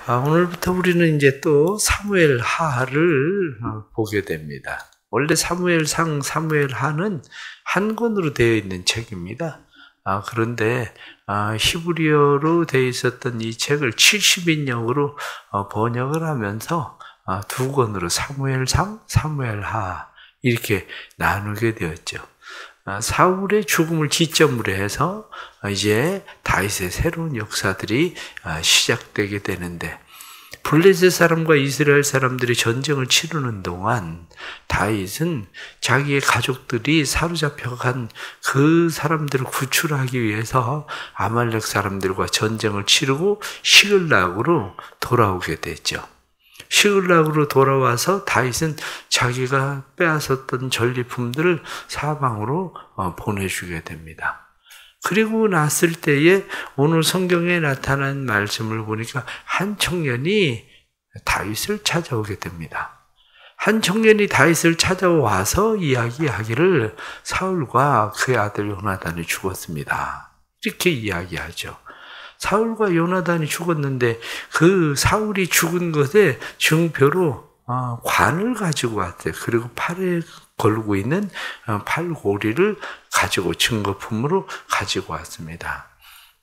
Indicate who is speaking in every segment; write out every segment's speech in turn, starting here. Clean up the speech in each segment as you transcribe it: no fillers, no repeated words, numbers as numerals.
Speaker 1: 오늘부터 우리는 이제 또 사무엘 하를 보게 됩니다. 원래 사무엘상, 사무엘 하는 한 권으로 되어 있는 책입니다. 그런데 히브리어로 되어 있었던 이 책을 70인역으로 번역을 하면서 두 권으로 사무엘상, 사무엘 하 이렇게 나누게 되었죠. 사울의 죽음을 기점으로 해서 이제 다윗의 새로운 역사들이 시작되게 되는데, 블레셋 사람과 이스라엘 사람들이 전쟁을 치르는 동안 다윗은 자기의 가족들이 사로잡혀간 그 사람들을 구출하기 위해서 아말렉 사람들과 전쟁을 치르고 시글락으로 돌아오게 됐죠. 시글락으로 돌아와서 다윗은 자기가 빼앗았던 전리품들을 사방으로 보내주게 됩니다. 그리고 났을 때에 오늘 성경에 나타난 말씀을 보니까 한 청년이 다윗을 찾아오게 됩니다. 한 청년이 다윗을 찾아와서 이야기하기를 사울과 그의 아들 요나단이 죽었습니다. 이렇게 이야기하죠. 사울과 요나단이 죽었는데 그 사울이 죽은 것에 증표로 관을 가지고 왔대요. 그리고 팔에 걸고 있는 팔고리를 가지고 증거품으로 가지고 왔습니다.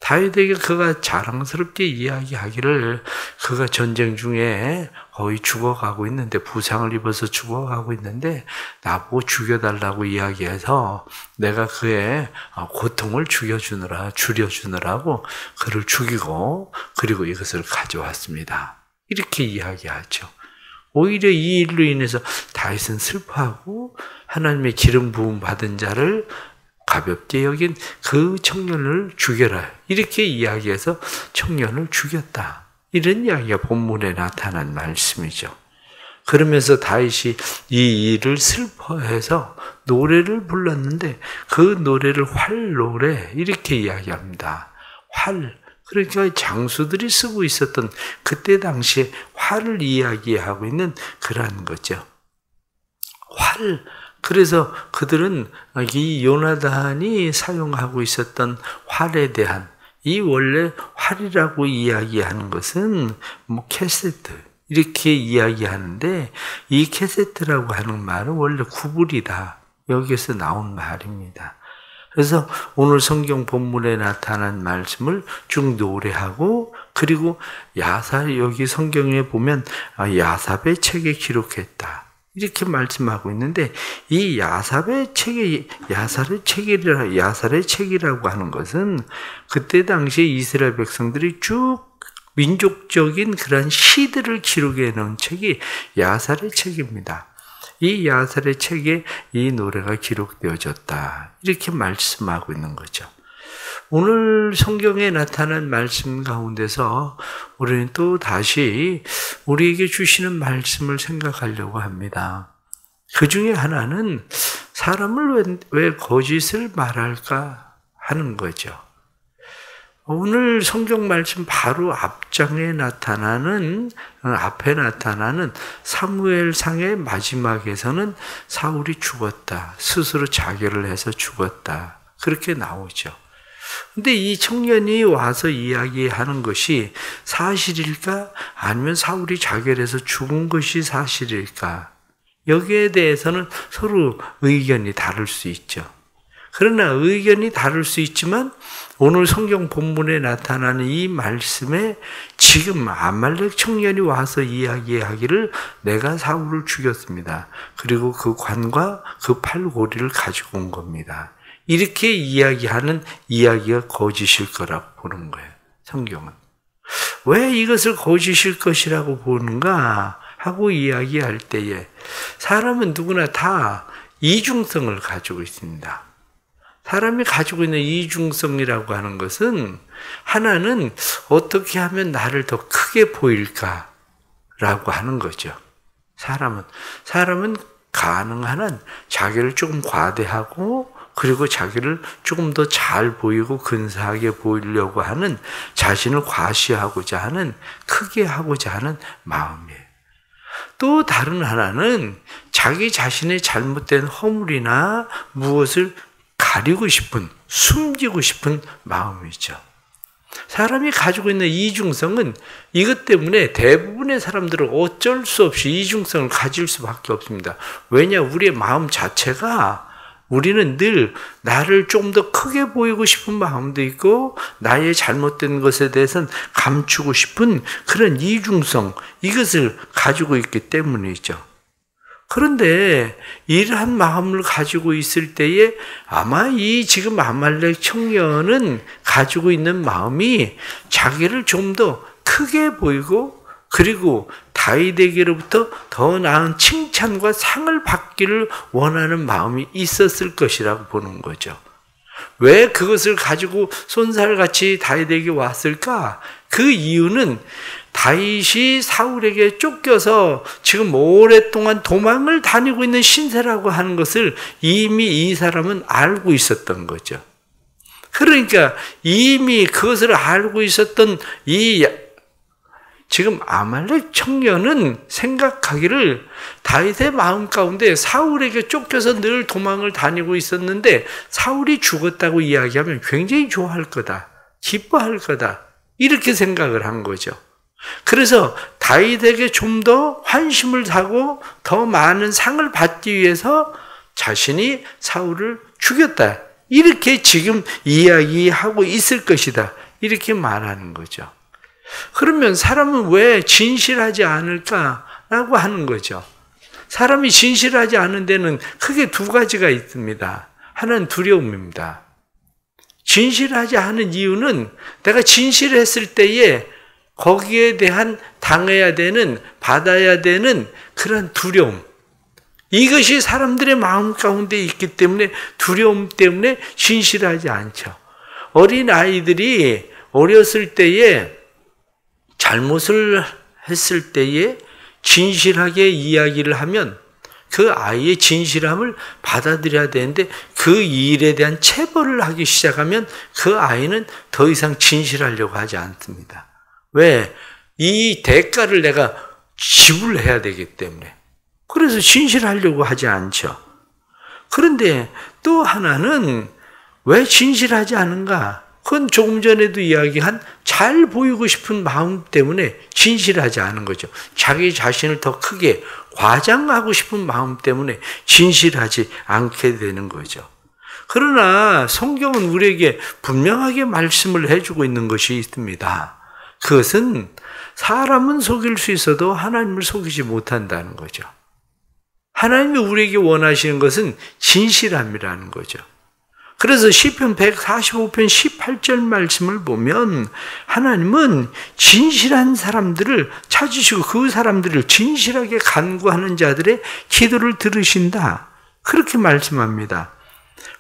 Speaker 1: 다윗에게 그가 자랑스럽게 이야기하기를 그가 전쟁 중에 거의 죽어가고 있는데, 부상을 입어서 죽어가고 있는데 나보고 죽여달라고 이야기해서 내가 그의 고통을 줄여주느라고 그를 죽이고 그리고 이것을 가져왔습니다. 이렇게 이야기하죠. 오히려 이 일로 인해서 다윗은 슬퍼하고 하나님의 기름 부음 받은 자를 가볍게 여긴 그 청년을 죽여라, 이렇게 이야기해서 청년을 죽였다. 이런 이야기가 본문에 나타난 말씀이죠. 그러면서 다윗이 이 일을 슬퍼해서 노래를 불렀는데 그 노래를 활노래 이렇게 이야기합니다. 활, 그러니까 장수들이 쓰고 있었던 그때 당시에 활을 이야기하고 있는 그러한 거죠. 활. 그래서 그들은 이 요나단이 사용하고 있었던 활에 대한, 이 원래 활이라고 이야기하는 것은 캐세트 이렇게 이야기하는데, 이 캐세트라고 하는 말은 원래 구불이다, 여기에서 나온 말입니다. 그래서 오늘 성경 본문에 나타난 말씀을 쭉 노래하고, 그리고 여기 성경에 보면 야삽의 책에 기록했다, 이렇게 말씀하고 있는데, 이 야살의 책이라고 하는 것은 그때 당시에 이스라엘 백성들이 쭉 민족적인 그런 시들을 기록해 놓은 책이 야살의 책입니다. 이 야살의 책에 이 노래가 기록되어졌다, 이렇게 말씀하고 있는 거죠. 오늘 성경에 나타난 말씀 가운데서 우리는 또 다시 우리에게 주시는 말씀을 생각하려고 합니다. 그 중에 하나는 사람을 왜 거짓을 말할까 하는 거죠. 오늘 성경 말씀 바로 앞에 나타나는 사무엘상의 마지막에서는 사울이 죽었다, 스스로 자결을 해서 죽었다, 그렇게 나오죠. 근데 이 청년이 와서 이야기하는 것이 사실일까? 아니면 사울이 자결해서 죽은 것이 사실일까? 여기에 대해서는 서로 의견이 다를 수 있죠. 그러나 의견이 다를 수 있지만 오늘 성경 본문에 나타나는 이 말씀에 지금 아말렉 청년이 와서 이야기하기를 내가 사울을 죽였습니다. 그리고 그 관과 그 팔고리를 가지고 온 겁니다. 이렇게 이야기하는 이야기가 거짓일 거라고 보는 거예요, 성경은. 왜 이것을 거짓일 것이라고 보는가 하고 이야기할 때에 사람은 누구나 다 이중성을 가지고 있습니다. 사람이 가지고 있는 이중성이라고 하는 것은, 하나는 어떻게 하면 나를 더 크게 보일까라고 하는 거죠. 사람은 가능한 한 자기를 조금 과대하고, 그리고 자기를 조금 더 잘 보이고 근사하게 보이려고 하는, 자신을 과시하고자 하는, 크게 하고자 하는 마음이에요. 또 다른 하나는 자기 자신의 잘못된 허물이나 무엇을 가리고 싶은, 숨기고 싶은 마음이죠. 사람이 가지고 있는 이중성은 이것 때문에 대부분의 사람들은 어쩔 수 없이 이중성을 가질 수밖에 없습니다. 왜냐? 우리의 마음 자체가 우리는 늘 나를 좀 더 크게 보이고 싶은 마음도 있고 나의 잘못된 것에 대해서는 감추고 싶은 그런 이중성, 이것을 가지고 있기 때문이죠. 그런데 이러한 마음을 가지고 있을 때에 아마 이 지금 아말렉 청년은 가지고 있는 마음이 자기를 좀 더 크게 보이고 그리고 다윗에게로부터 더 나은 칭찬과 상을 받기를 원하는 마음이 있었을 것이라고 보는 거죠. 왜 그것을 가지고 손살같이 다윗에게 왔을까? 그 이유는 다윗이 사울에게 쫓겨서 지금 오랫동안 도망을 다니고 있는 신세라고 하는 것을 이미 이 사람은 알고 있었던 거죠. 그러니까 이미 그것을 알고 있었던 이 지금 아말렉 청년은 생각하기를 다윗의 마음 가운데 사울에게 쫓겨서 늘 도망을 다니고 있었는데 사울이 죽었다고 이야기하면 굉장히 좋아할 거다, 기뻐할 거다, 이렇게 생각을 한 거죠. 그래서 다윗에게 좀 더 환심을 사고 더 많은 상을 받기 위해서 자신이 사울을 죽였다, 이렇게 지금 이야기하고 있을 것이다, 이렇게 말하는 거죠. 그러면 사람은 왜 진실하지 않을까라고 하는 거죠. 사람이 진실하지 않은 데는 크게 두 가지가 있습니다. 하나는 두려움입니다. 진실하지 않은 이유는 내가 진실했을 때에 거기에 대한 당해야 되는, 받아야 되는 그런 두려움, 이것이 사람들의 마음 가운데 있기 때문에 두려움 때문에 진실하지 않죠. 어린 아이들이 어렸을 때에 잘못을 했을 때에 진실하게 이야기를 하면 그 아이의 진실함을 받아들여야 되는데 그 일에 대한 체벌을 하기 시작하면 그 아이는 더 이상 진실하려고 하지 않습니다. 왜? 이 대가를 내가 지불해야 되기 때문에. 그래서 진실하려고 하지 않죠. 그런데 또 하나는 왜 진실하지 않은가? 그건 조금 전에도 이야기한 잘 보이고 싶은 마음 때문에 진실하지 않은 거죠. 자기 자신을 더 크게 과장하고 싶은 마음 때문에 진실하지 않게 되는 거죠. 그러나 성경은 우리에게 분명하게 말씀을 해주고 있는 것이 있습니다. 그것은 사람은 속일 수 있어도 하나님을 속이지 못한다는 거죠. 하나님이 우리에게 원하시는 것은 진실함이라는 거죠. 그래서 시편 145편 18절 말씀을 보면 하나님은 진실한 사람들을 찾으시고 그 사람들을 진실하게 간구하는 자들의 기도를 들으신다, 그렇게 말씀합니다.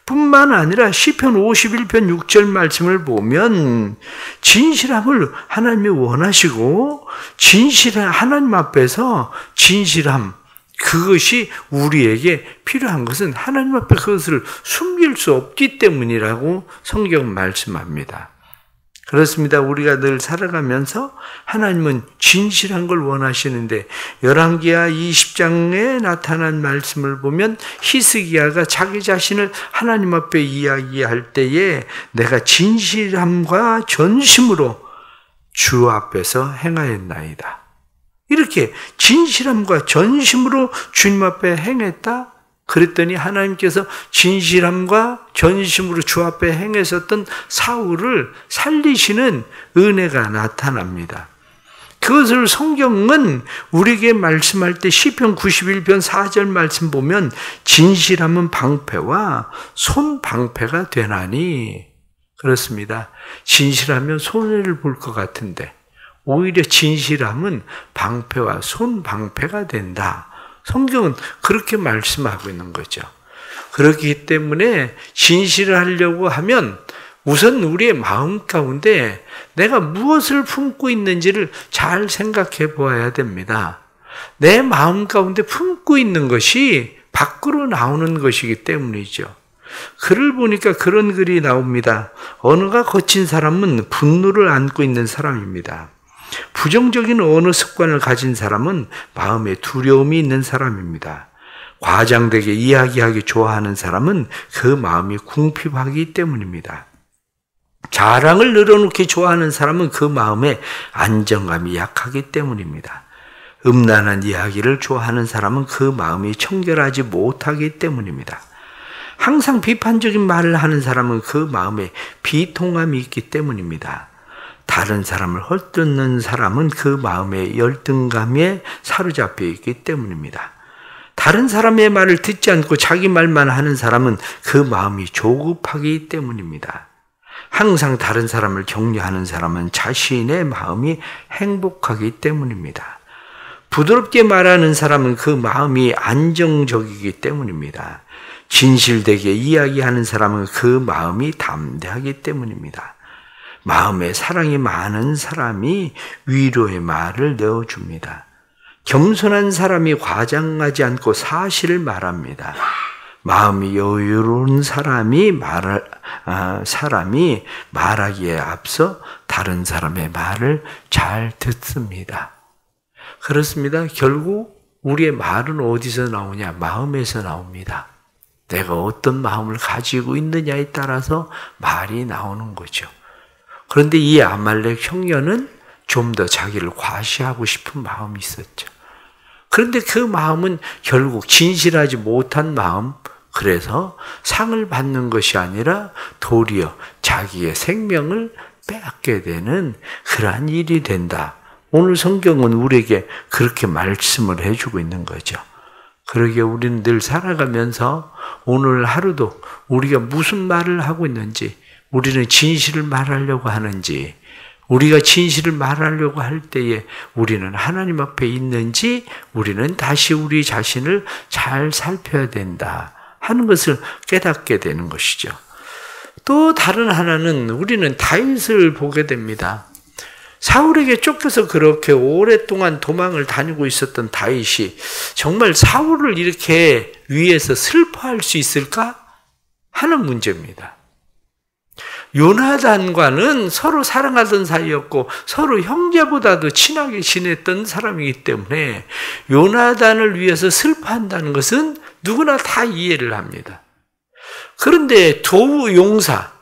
Speaker 1: 뿐만 아니라 시편 51편 6절 말씀을 보면 진실함을 하나님이 원하시고 진실한 하나님 앞에서 진실함, 그것이 우리에게 필요한 것은 하나님 앞에 그것을 숨길 수 없기 때문이라고 성경은 말씀합니다. 그렇습니다. 우리가 늘 살아가면서 하나님은 진실한 걸 원하시는데 열왕기하 20장에 나타난 말씀을 보면 히스기야가 자기 자신을 하나님 앞에 이야기할 때에 내가 진실함과 전심으로 주 앞에서 행하였나이다, 이렇게 진실함과 전심으로 주님 앞에 행했다. 그랬더니 하나님께서 진실함과 전심으로 주 앞에 행했었던 사울을 살리시는 은혜가 나타납니다. 그것을 성경은 우리에게 말씀할 때 시편 91편 4절 말씀 보면 진실함은 방패와 손방패가 되나니, 그렇습니다. 진실하면 손해를 볼 것 같은데 오히려 진실함은 방패와 손방패가 된다. 성경은 그렇게 말씀하고 있는 거죠. 그렇기 때문에 진실을 하려고 하면 우선 우리의 마음 가운데 내가 무엇을 품고 있는지를 잘 생각해 보아야 됩니다. 내 마음 가운데 품고 있는 것이 밖으로 나오는 것이기 때문이죠. 글을 보니까 그런 글이 나옵니다. 언어가 거친 사람은 분노를 안고 있는 사람입니다. 부정적인 언어 습관을 가진 사람은 마음에 두려움이 있는 사람입니다. 과장되게 이야기하기 좋아하는 사람은 그 마음이 궁핍하기 때문입니다. 자랑을 늘어놓기 좋아하는 사람은 그 마음에 안정감이 약하기 때문입니다. 음란한 이야기를 좋아하는 사람은 그 마음이 청결하지 못하기 때문입니다. 항상 비판적인 말을 하는 사람은 그 마음에 비통함이 있기 때문입니다. 다른 사람을 헐뜯는 사람은 그 마음에 열등감에 사로잡혀 있기 때문입니다. 다른 사람의 말을 듣지 않고 자기 말만 하는 사람은 그 마음이 조급하기 때문입니다. 항상 다른 사람을 격려하는 사람은 자신의 마음이 행복하기 때문입니다. 부드럽게 말하는 사람은 그 마음이 안정적이기 때문입니다. 진실되게 이야기하는 사람은 그 마음이 담대하기 때문입니다. 마음에 사랑이 많은 사람이 위로의 말을 내어줍니다. 겸손한 사람이 과장하지 않고 사실을 말합니다. 마음이 여유로운 사람이 말하기에 앞서 다른 사람의 말을 잘 듣습니다. 그렇습니다. 결국 우리의 말은 어디서 나오냐? 마음에서 나옵니다. 내가 어떤 마음을 가지고 있느냐에 따라서 말이 나오는 거죠. 그런데 이 아말렉 형녀는 좀 더 자기를 과시하고 싶은 마음이 있었죠. 그런데 그 마음은 결국 진실하지 못한 마음, 그래서 상을 받는 것이 아니라 도리어 자기의 생명을 빼앗게 되는 그러한 일이 된다. 오늘 성경은 우리에게 그렇게 말씀을 해주고 있는 거죠. 그러기에 우리는 늘 살아가면서 오늘 하루도 우리가 무슨 말을 하고 있는지, 우리는 진실을 말하려고 하는지, 우리가 진실을 말하려고 할 때에 우리는 하나님 앞에 있는지 우리는 다시 우리 자신을 잘 살펴야 된다 하는 것을 깨닫게 되는 것이죠. 또 다른 하나는 우리는 다윗을 보게 됩니다. 사울에게 쫓겨서 그렇게 오랫동안 도망을 다니고 있었던 다윗이 정말 사울을 이렇게 위해서 슬퍼할 수 있을까 하는 문제입니다. 요나단과는 서로 사랑하던 사이였고 서로 형제보다도 친하게 지냈던 사람이기 때문에 요나단을 위해서 슬퍼한다는 것은 누구나 다 이해를 합니다. 그런데 두 용사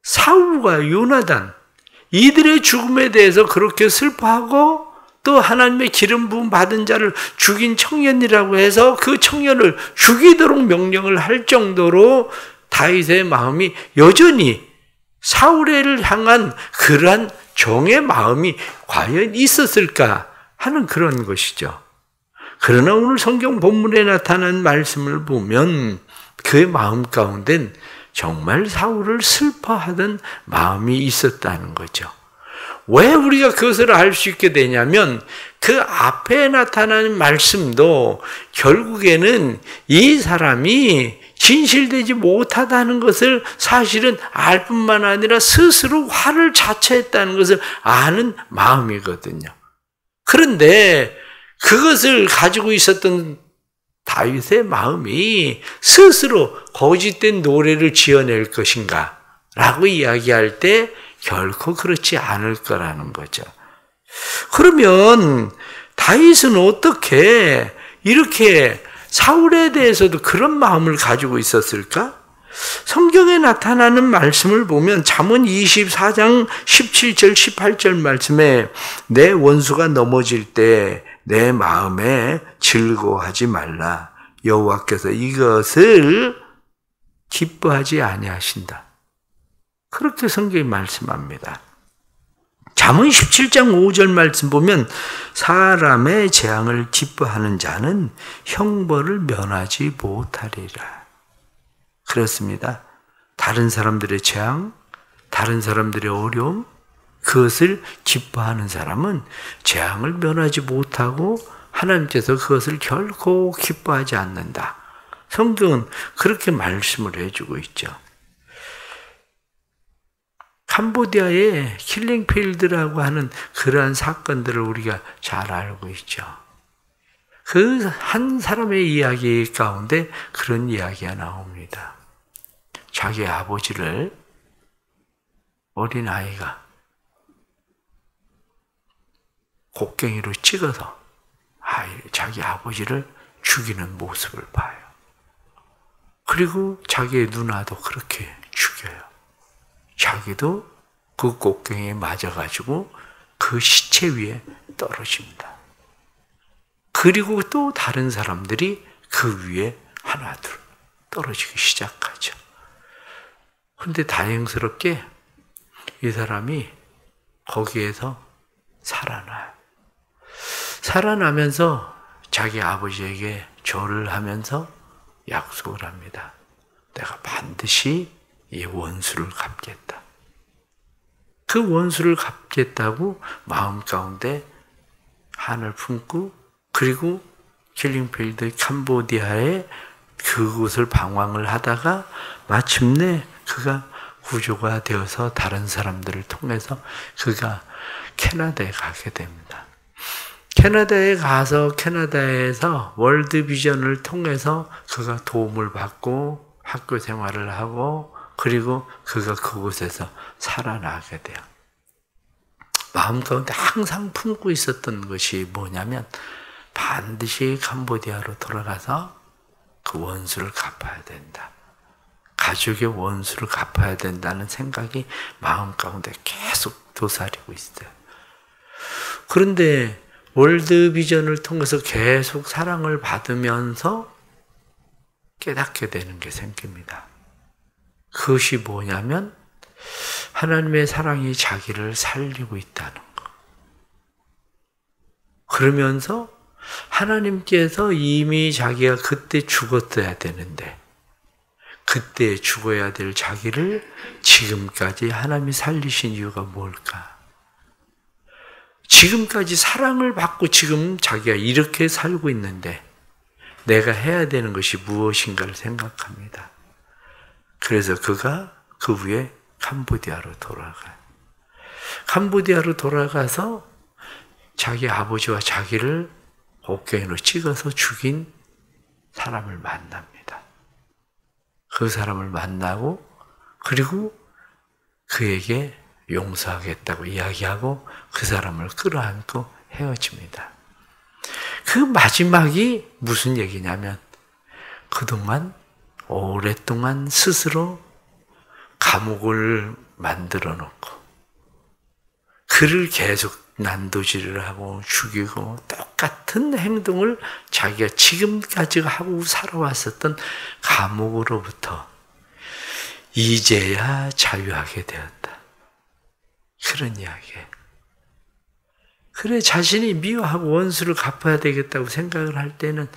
Speaker 1: 사울과 요나단 이들의 죽음에 대해서 그렇게 슬퍼하고 또 하나님의 기름 부음 받은 자를 죽인 청년이라고 해서 그 청년을 죽이도록 명령을 할 정도로 다윗의 마음이 여전히 사울을 향한 그러한 정의 마음이 과연 있었을까 하는 그런 것이죠. 그러나 오늘 성경 본문에 나타난 말씀을 보면 그의 마음 가운데는 정말 사울을 슬퍼하던 마음이 있었다는 거죠. 왜 우리가 그것을 알 수 있게 되냐면 그 앞에 나타나는 말씀도 결국에는 이 사람이 진실되지 못하다는 것을 사실은 알 뿐만 아니라 스스로 화를 자초했다는 것을 아는 마음이거든요. 그런데 그것을 가지고 있었던 다윗의 마음이 스스로 거짓된 노래를 지어낼 것인가 라고 이야기할 때 결코 그렇지 않을 거라는 거죠. 그러면 다윗은 어떻게 이렇게 사울에 대해서도 그런 마음을 가지고 있었을까? 성경에 나타나는 말씀을 보면 잠언 24장 17절 18절 말씀에 내 원수가 넘어질 때 내 마음에 즐거워하지 말라. 여호와께서 이것을 기뻐하지 아니하신다. 그렇게 성경이 말씀합니다. 잠언 17장 5절 말씀 보면 사람의 재앙을 기뻐하는 자는 형벌을 면하지 못하리라. 그렇습니다. 다른 사람들의 재앙, 다른 사람들의 어려움, 그것을 기뻐하는 사람은 재앙을 면하지 못하고 하나님께서 그것을 결코 기뻐하지 않는다. 성경은 그렇게 말씀을 해주고 있죠. 캄보디아의 킬링필드라고 하는 그러한 사건들을 우리가 잘 알고 있죠. 그 한 사람의 이야기 가운데 그런 이야기가 나옵니다. 자기 아버지를 어린아이가 곡괭이로 찍어서 자기 아버지를 죽이는 모습을 봐요. 그리고 자기의 누나도 그렇게 죽여요. 자기도 그 곡괭이에 맞아가지고 그 시체 위에 떨어집니다. 그리고 또 다른 사람들이 그 위에 하나둘 떨어지기 시작하죠. 그런데 다행스럽게 이 사람이 거기에서 살아나요. 살아나면서 자기 아버지에게 절을 하면서 약속을 합니다. 내가 반드시 이 원수를 갚겠다. 그 원수를 갚겠다고 마음 가운데 한을 품고, 그리고 킬링필드 캄보디아에 그곳을 방황을 하다가 마침내 그가 구조가 되어서 다른 사람들을 통해서 그가 캐나다에 가게 됩니다. 캐나다에 가서 캐나다에서 월드비전을 통해서 그가 도움을 받고 학교 생활을 하고, 그리고 그가 그곳에서 살아나게 돼요. 마음 가운데 항상 품고 있었던 것이 뭐냐면 반드시 캄보디아로 돌아가서 그 원수를 갚아야 된다. 가족의 원수를 갚아야 된다는 생각이 마음 가운데 계속 도사리고 있어요. 그런데 월드비전을 통해서 계속 사랑을 받으면서 깨닫게 되는 게 생깁니다. 그것이 뭐냐면 하나님의 사랑이 자기를 살리고 있다는 것. 그러면서 하나님께서 이미 자기가 그때 죽었어야 되는데 그때 죽어야 될 자기를 지금까지 하나님이 살리신 이유가 뭘까? 지금까지 사랑을 받고 지금 자기가 이렇게 살고 있는데 내가 해야 되는 것이 무엇인가를 생각합니다. 그래서 그가 그 후에 캄보디아로 돌아가요. 캄보디아로 돌아가서 자기 아버지와 자기를 곡괭이로 찍어서 죽인 사람을 만납니다. 그 사람을 만나고, 그리고 그에게 용서하겠다고 이야기하고 그 사람을 끌어안고 헤어집니다. 그 마지막이 무슨 얘기냐면 그동안 오랫동안 스스로 감옥을 만들어 놓고 그를 계속 난도질을 하고 죽이고 똑같은 행동을 자기가 지금까지 하고 살아왔었던 감옥으로부터 이제야 자유하게 되었다. 그런 이야기예요. 그래, 자신이 미워하고 원수를 갚아야 되겠다고 생각을 할 때는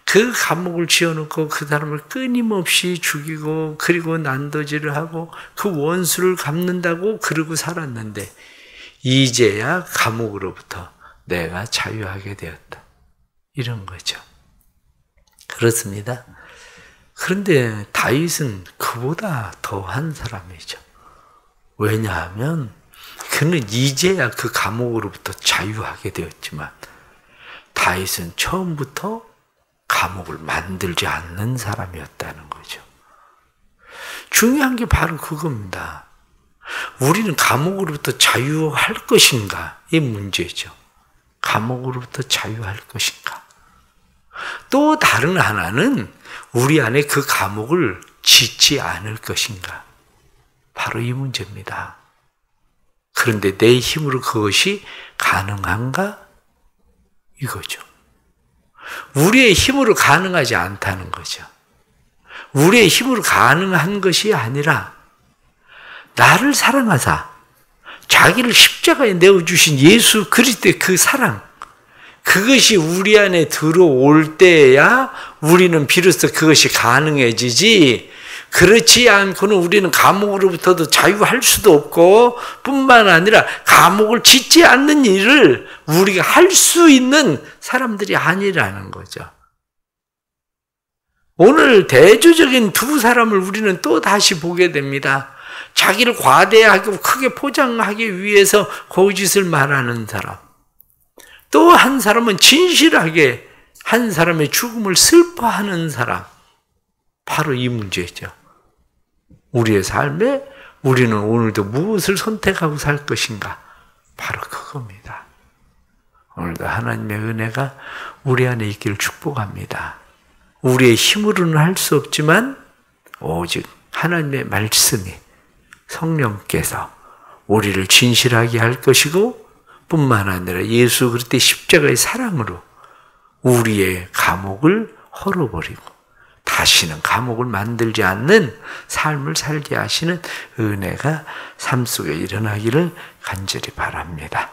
Speaker 1: 그 감옥을 지어놓고 그 사람을 끊임없이 죽이고 그리고 난도질을 하고 그 원수를 갚는다고 그러고 살았는데 이제야 감옥으로부터 내가 자유하게 되었다. 이런 거죠. 그렇습니다. 그런데 다윗은 그보다 더한 사람이죠. 왜냐하면 그는 이제야 그 감옥으로부터 자유하게 되었지만 다윗은 처음부터 감옥을 만들지 않는 사람이었다는 거죠. 중요한 게 바로 그겁니다. 우리는 감옥으로부터 자유할 것인가? 이 문제죠. 감옥으로부터 자유할 것인가? 또 다른 하나는 우리 안에 그 감옥을 짓지 않을 것인가? 바로 이 문제입니다. 그런데 내 힘으로 그것이 가능한가? 이거죠. 우리의 힘으로 가능하지 않다는 거죠. 우리의 힘으로 가능한 것이 아니라 나를 사랑하사 자기를 십자가에 내어주신 예수 그리스도의 그 사랑, 그것이 우리 안에 들어올 때야 우리는 비로소 그것이 가능해지지, 그렇지 않고는 우리는 감옥으로부터도 자유할 수도 없고 뿐만 아니라 감옥을 짓지 않는 일을 우리가 할 수 있는 사람들이 아니라는 거죠. 오늘 대조적인 두 사람을 우리는 또 다시 보게 됩니다. 자기를 과대하고 크게 포장하기 위해서 거짓을 말하는 사람. 또 한 사람은 진실하게 한 사람의 죽음을 슬퍼하는 사람. 바로 이 문제죠. 우리의 삶에 우리는 오늘도 무엇을 선택하고 살 것인가? 바로 그겁니다. 오늘도 하나님의 은혜가 우리 안에 있기를 축복합니다. 우리의 힘으로는 할 수 없지만 오직 하나님의 말씀이 성령께서 우리를 진실하게 할 것이고 뿐만 아니라 예수 그리스도의 십자가의 사랑으로 우리의 감옥을 헐어버리고 다시는 감옥을 만들지 않는 삶을 살게 하시는 은혜가 삶 속에 일어나기를 간절히 바랍니다.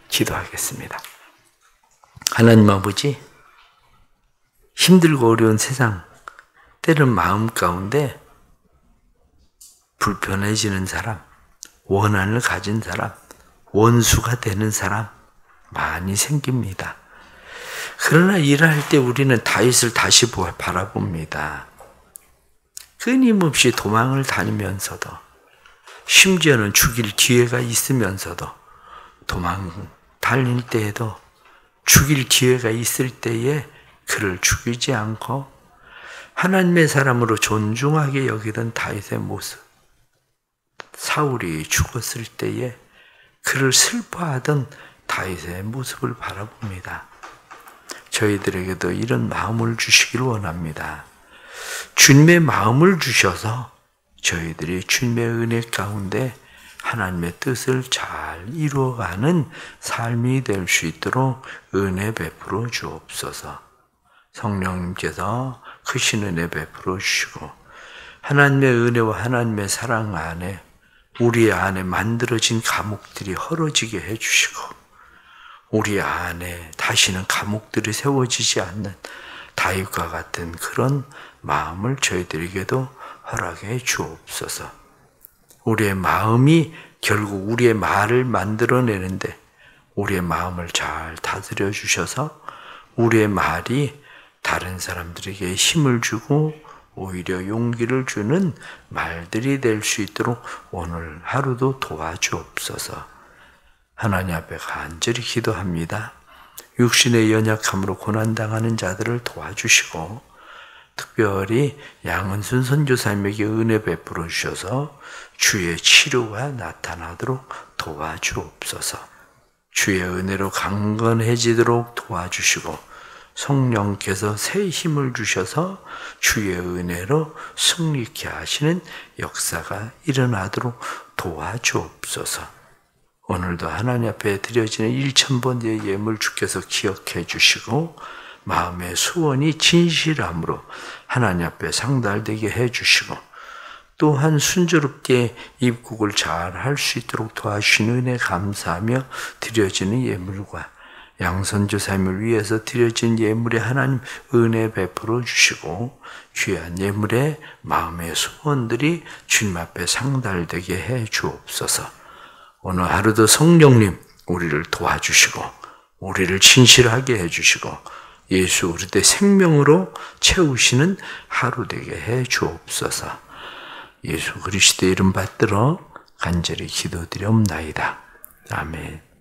Speaker 1: 기도하겠습니다. 하나님 아버지, 힘들고 어려운 세상, 때는 마음 가운데 불편해지는 사람, 원한을 가진 사람, 원수가 되는 사람 많이 생깁니다. 그러나 일할 때 우리는 다윗을 다시 바라봅니다. 끊임없이 도망을 다니면서도 심지어는 죽일 기회가 있으면서도 도망 달릴 때에도 죽일 기회가 있을 때에 그를 죽이지 않고 하나님의 사람으로 존중하게 여기던 다윗의 모습, 사울이 죽었을 때에 그를 슬퍼하던 다윗의 모습을 바라봅니다. 저희들에게도 이런 마음을 주시길 원합니다. 주님의 마음을 주셔서 저희들이 주님의 은혜 가운데 하나님의 뜻을 잘 이루어가는 삶이 될 수 있도록 은혜 베풀어 주옵소서. 성령님께서 크신 은혜 베풀어 주시고 하나님의 은혜와 하나님의 사랑 안에 우리 안에 만들어진 감옥들이 헐어지게 해주시고 우리 안에 다시는 감옥들이 세워지지 않는 다윗과 같은 그런 마음을 저희들에게도 허락해 주옵소서. 우리의 마음이 결국 우리의 말을 만들어내는데 우리의 마음을 잘 다스려 주셔서 우리의 말이 다른 사람들에게 힘을 주고 오히려 용기를 주는 말들이 될 수 있도록 오늘 하루도 도와주옵소서. 하나님 앞에 간절히 기도합니다. 육신의 연약함으로 고난당하는 자들을 도와주시고 특별히 양은순 선교사님에게 은혜 베풀어 주셔서 주의 치료가 나타나도록 도와주옵소서. 주의 은혜로 강건해지도록 도와주시고 성령께서 새 힘을 주셔서 주의 은혜로 승리케 하시는 역사가 일어나도록 도와주옵소서. 오늘도 하나님 앞에 드려지는 1000번의 예물 주께서 기억해 주시고 마음의 소원이 진실함으로 하나님 앞에 상달되게 해 주시고 또한 순조롭게 입국을 잘 할 수 있도록 도와주신 은혜 감사하며 드려지는 예물과 양선교사님을 위해서 드려진 예물에 하나님 은혜 베풀어 주시고 귀한 예물에 마음의 소원들이 주님 앞에 상달되게 해 주옵소서. 오늘 하루도 성령님 우리를 도와주시고 우리를 진실하게 해주시고 예수 그리스도의 생명으로 채우시는 하루 되게 해 주옵소서. 예수 그리스도의 이름 받들어 간절히 기도드리옵나이다. 아멘.